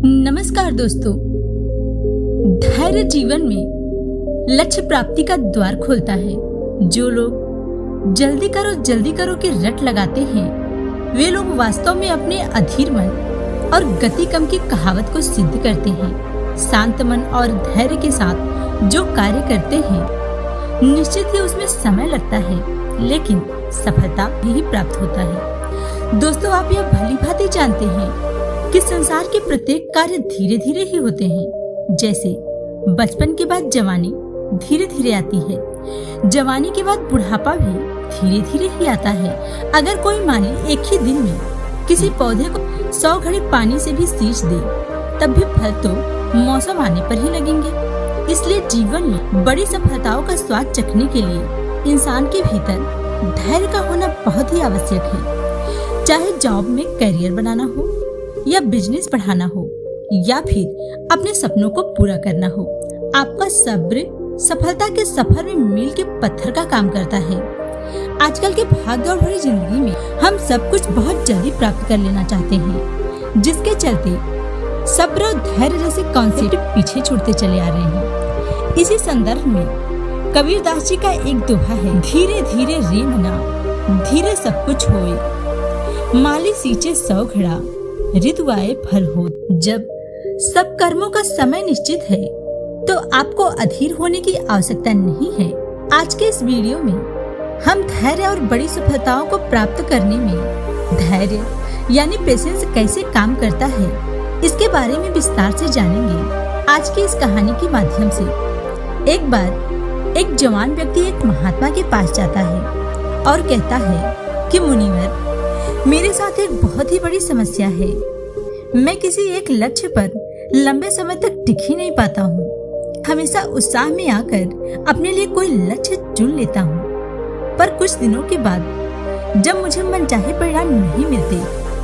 नमस्कार दोस्तों। धैर्य जीवन में लक्ष्य प्राप्ति का द्वार खोलता है। जो लोग जल्दी करो की रट लगाते हैं, वे लोग वास्तव में अपने अधीर मन और गति कम की कहावत को सिद्ध करते हैं। शांत मन और धैर्य के साथ जो कार्य करते हैं, निश्चित ही उसमें समय लगता है, लेकिन सफलता भी प्राप्त होता है। दोस्तों, आप यह भली भांति जानते हैं कि संसार के प्रत्येक कार्य धीरे धीरे ही होते हैं। जैसे बचपन के बाद जवानी धीरे धीरे आती है, जवानी के बाद बुढ़ापा भी धीरे धीरे ही आता है। अगर कोई माली एक ही दिन में किसी पौधे को 100 घड़े पानी से भी सींच दे, तब भी फल तो मौसम आने पर ही लगेंगे। इसलिए जीवन में बड़ी सफलताओं का स्वाद चखने के लिए इंसान के भीतर धैर्य का होना बहुत ही आवश्यक है। चाहे जॉब में करियर बनाना हो या बिजनेस बढ़ाना हो या फिर अपने सपनों को पूरा करना हो, आपका सब्र सफलता के सफर में मील के पत्थर का काम करता है। आजकल के भागदौड़ भरी जिंदगी में हम सब कुछ बहुत जल्दी प्राप्त कर लेना चाहते हैं, जिसके चलते सब्र और धैर्य जैसे कॉन्सेप्ट पीछे छूटते चले आ रहे हैं। इसी संदर्भ में कबीरदास जी का एक दोहा है, धीरे धीरे रे मना धीरे सब कुछ होए, माली सींचे 100 घड़ा ऋतु आए फल हो। जब सब कर्मों का समय निश्चित है, तो आपको अधीर होने की आवश्यकता नहीं है। आज के इस वीडियो में हम धैर्य और बड़ी सफलताओं को प्राप्त करने में धैर्य यानी पेशेंस कैसे काम करता है, इसके बारे में विस्तार से जानेंगे आज की इस कहानी के माध्यम से। एक बार एक जवान व्यक्ति एक महात्मा के पास जाता है और कहता है कि मुनिवर, मेरे साथ एक बहुत ही बड़ी समस्या है। मैं किसी एक लक्ष्य पर लंबे समय तक टिक ही नहीं पाता हूँ। हमेशा उत्साह में आकर अपने लिए कोई लक्ष्य चुन लेता हूँ, पर कुछ दिनों के बाद जब मुझे मनचाहे परिणाम नहीं मिलते,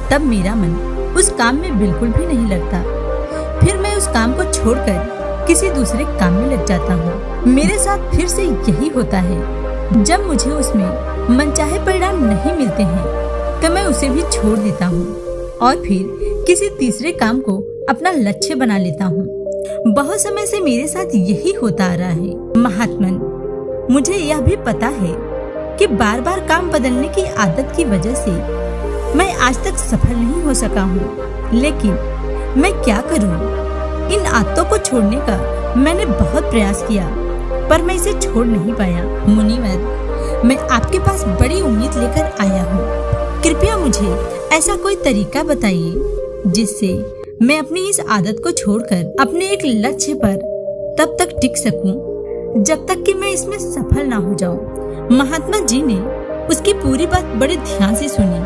तब मेरा मन उस काम में बिल्कुल भी नहीं लगता। फिर मैं उस काम को छोड़कर किसी दूसरे काम में लग जाता हूँ। मेरे साथ फिर से यही होता है। जब मुझे उसमें मनचाहे परिणाम नहीं मिलते हैं, तो मैं उसे भी छोड़ देता हूँ और फिर किसी तीसरे काम को अपना लक्ष्य बना लेता हूँ। बहुत समय से मेरे साथ यही होता आ रहा है। महात्मन, मुझे यह भी पता है कि बार बार काम बदलने की आदत की वजह से मैं आज तक सफल नहीं हो सका हूँ, लेकिन मैं क्या करूँ? इन आदतों को छोड़ने का मैंने बहुत प्रयास किया, पर मैं इसे छोड़ नहीं पाया। मुनिवर, मैं आपके पास बड़ी उम्मीद लेकर आया हूँ। कृपया मुझे ऐसा कोई तरीका बताइए जिससे मैं अपनी इस आदत को छोड़कर अपने एक लक्ष्य पर तब तक टिक सकूं जब तक कि मैं इसमें सफल ना हो जाऊं। महात्मा जी ने उसकी पूरी बात बड़े ध्यान से सुनी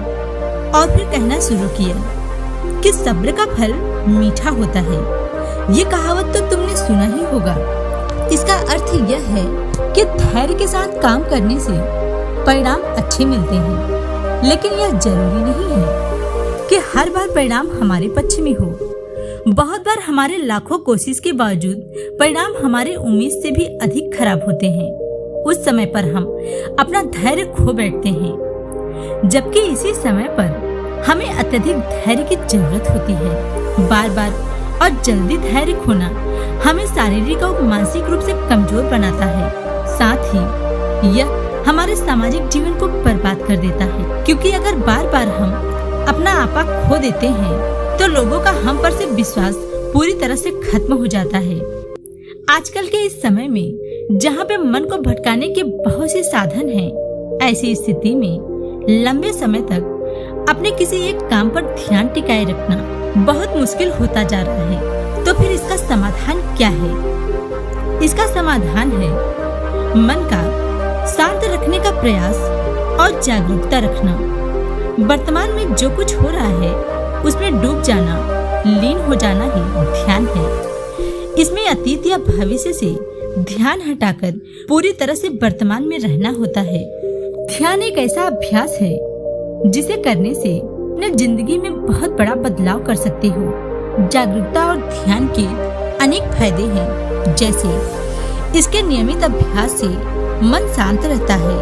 और फिर कहना शुरू किया कि सब्र का फल मीठा होता है। ये कहावत तो तुमने सुना ही होगा। इसका अर्थ यह है कि धैर्य के साथ काम करने से परिणाम अच्छे मिलते हैं, लेकिन यह जरूरी नहीं है कि हर बार परिणाम हमारे पक्ष में हो। बहुत बार हमारे लाखों कोशिश के बावजूद परिणाम हमारे उम्मीद से भी अधिक खराब होते हैं। उस समय पर हम अपना धैर्य खो बैठते हैं, जबकि इसी समय पर हमें अत्यधिक धैर्य की जरूरत होती है। बार बार और जल्दी धैर्य खोना हमें शारीरिक और मानसिक रूप से कमजोर बनाता है। साथ ही यह हमारे सामाजिक जीवन को बर्बाद कर देता है, क्योंकि अगर बार बार हम अपना आपा खो देते हैं, तो लोगों का हम पर से विश्वास पूरी तरह से खत्म हो जाता है। आजकल के इस समय में जहाँ पे मन को भटकाने के बहुत से साधन हैं, ऐसी स्थिति में लंबे समय तक अपने किसी एक काम पर ध्यान टिकाए रखना बहुत मुश्किल होता जा रहा है। तो फिर इसका समाधान क्या है? इसका समाधान है मन का शांत रखने का प्रयास और जागरूकता रखना। वर्तमान में जो कुछ हो रहा है उसमें डूब जाना, लीन हो जाना ही ध्यान है। इसमें अतीत या भविष्य से ध्यान हटाकर पूरी तरह से वर्तमान में रहना होता है। ध्यान एक ऐसा अभ्यास है जिसे करने से अपने जिंदगी में बहुत बड़ा बदलाव कर सकते हो। जागरूकता और ध्यान के अनेक फायदे हैं, जैसे इसके नियमित अभ्यास से मन शांत रहता है,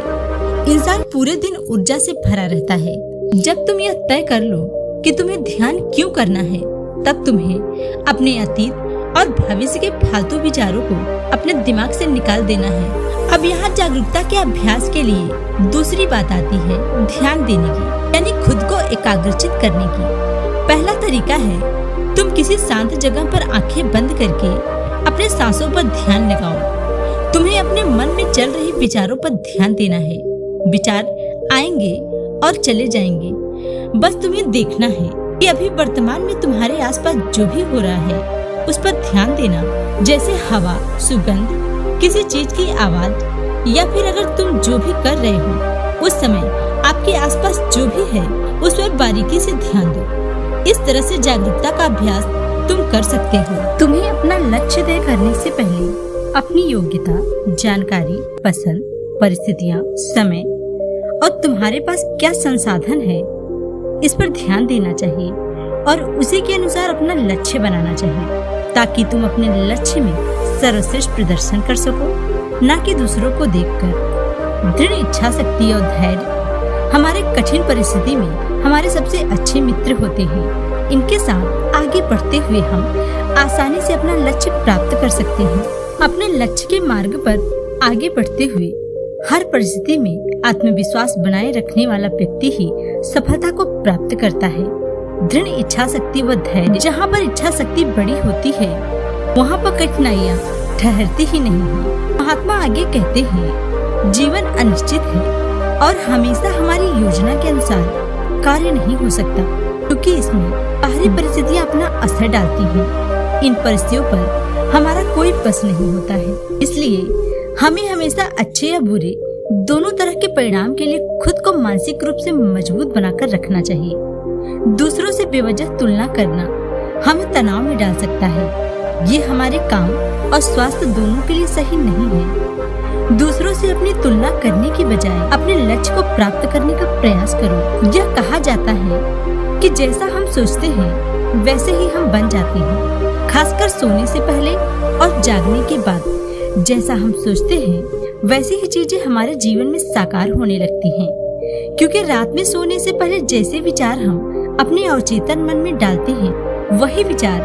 इंसान पूरे दिन ऊर्जा से भरा रहता है। जब तुम यह तय कर लो कि तुम्हें ध्यान क्यों करना है, तब तुम्हें अपने अतीत और भविष्य के फालतू विचारों को अपने दिमाग से निकाल देना है। अब यहाँ जागरूकता के अभ्यास के लिए दूसरी बात आती है ध्यान देने की, यानी खुद को एकाग्रचित करने की। पहला तरीका है तुम किसी शांत जगह पर आंखें बंद करके अपने सांसों पर ध्यान लगाओ। तुम्हें अपने मन में चल रहे विचारों पर ध्यान देना है। विचार आएंगे और चले जाएंगे, बस तुम्हें देखना है कि अभी वर्तमान में तुम्हारे आसपास जो भी हो रहा है उस पर ध्यान देना। जैसे हवा, सुगंध, किसी चीज की आवाज, या फिर अगर तुम जो भी कर रहे हो उस समय आपके आसपास जो भी है उस पर बारीकी से ध्यान दो। इस तरह से जागरूकता का अभ्यास तुम कर सकते हो। तुम्हें अपना लक्ष्य तय करने से पहले अपनी योग्यता, जानकारी, पसंद, परिस्थितियाँ, समय और तुम्हारे पास क्या संसाधन है इस पर ध्यान देना चाहिए और उसी के अनुसार अपना लक्ष्य बनाना चाहिए, ताकि तुम अपने लक्ष्य में सर्वश्रेष्ठ प्रदर्शन कर सको, न कि दूसरों को देखकर। दृढ़ इच्छा शक्ति और धैर्य हमारे कठिन परिस्थिति में हमारे सबसे अच्छे मित्र होते हैं। इनके साथ आगे बढ़ते हुए हम आसानी से अपना लक्ष्य प्राप्त कर सकते हैं। अपने लक्ष्य के मार्ग पर आगे बढ़ते हुए हर परिस्थिति में आत्मविश्वास बनाए रखने वाला व्यक्ति ही सफलता को प्राप्त करता है। दृढ़ इच्छा शक्ति व धैर्य, जहाँ पर इच्छा शक्ति बड़ी होती है वहाँ पर कठिनाइयाँ ठहरती ही नहीं है। महात्मा आगे कहते हैं जीवन अनिश्चित है और हमेशा हमारी योजना के अनुसार कार्य नहीं हो सकता, क्योंकि इसमें बाहरी परिस्थितियाँ अपना असर डालती हैं। इन परिस्थितियों पर हमारा कोई बस नहीं होता है, इसलिए हमें हमेशा अच्छे या बुरे दोनों तरह के परिणाम के लिए खुद को मानसिक रूप से मजबूत बनाकर रखना चाहिए। दूसरों से बेवजह तुलना करना हमें तनाव में डाल सकता है। ये हमारे काम और स्वास्थ्य दोनों के लिए सही नहीं है। दूसरों से अपनी तुलना करने की बजाय अपने लक्ष्य को प्राप्त करने का प्रयास करो। यह कहा जाता है कि जैसा हम सोचते हैं वैसे ही हम बन जाते हैं। खासकर सोने से पहले और जागने के बाद जैसा हम सोचते हैं वैसी ही चीजें हमारे जीवन में साकार होने लगती हैं, क्योंकि रात में सोने से पहले जैसे विचार हम अपने अवचेतन मन में डालते हैं वही विचार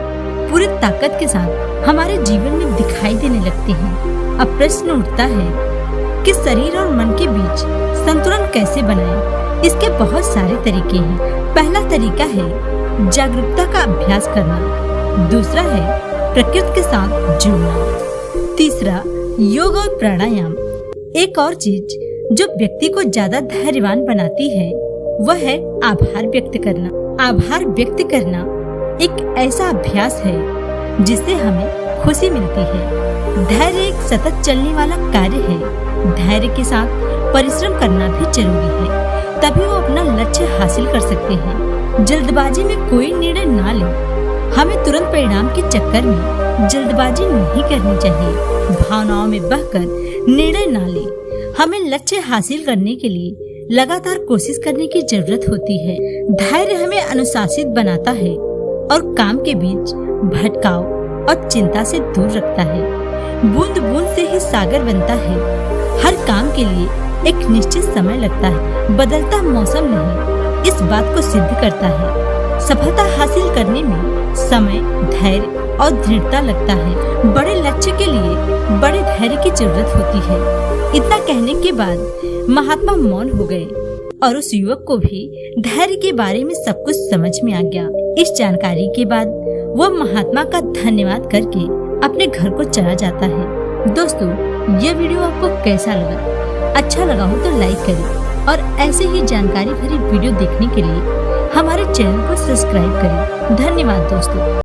पूरी ताकत के साथ हमारे जीवन में दिखाई देने लगते हैं। अब प्रश्न उठता है कि शरीर और मन के बीच संतुलन कैसे बनाएं? इसके बहुत सारे तरीके हैं। पहला तरीका है जागरूकता का अभ्यास करना। दूसरा है प्रकृति के साथ जुड़ना। तीसरा योग और प्राणायाम। एक और चीज जो व्यक्ति को ज्यादा धैर्यवान बनाती है वह है आभार व्यक्त करना। आभार व्यक्त करना एक ऐसा अभ्यास है जिससे हमें खुशी मिलती है। धैर्य एक सतत चलने वाला कार्य है। धैर्य के साथ परिश्रम करना भी जरूरी है, तभी वो अपना लक्ष्य हासिल कर सकते हैं। जल्दबाजी में कोई निर्णय ना लें। हमें तुरंत परिणाम के चक्कर में जल्दबाजी नहीं करनी चाहिए। भावनाओं में बहकर निर्णय ना लें। हमें लक्ष्य हासिल करने के लिए लगातार कोशिश करने की जरूरत होती है। धैर्य हमें अनुशासित बनाता है और काम के बीच भटकाव और चिंता से दूर रखता है। बूंद बूंद से ही सागर बनता है। हर काम के लिए एक निश्चित समय लगता है, बदलता मौसम नहीं इस बात को सिद्ध करता है। सफलता हासिल करने में समय, धैर्य और दृढ़ता लगता है। बड़े लक्ष्य के लिए बड़े धैर्य की जरूरत होती है। इतना कहने के बाद महात्मा मौन हो गए और उस युवक को भी धैर्य के बारे में सब कुछ समझ में आ गया। इस जानकारी के बाद वह महात्मा का धन्यवाद करके अपने घर को चला जाता है। दोस्तों, यह वीडियो आपको कैसा लगा? अच्छा लगा हो तो लाइक करें और ऐसे ही जानकारी भरी वीडियो देखने के लिए हमारे चैनल को सब्सक्राइब करें। धन्यवाद दोस्तों।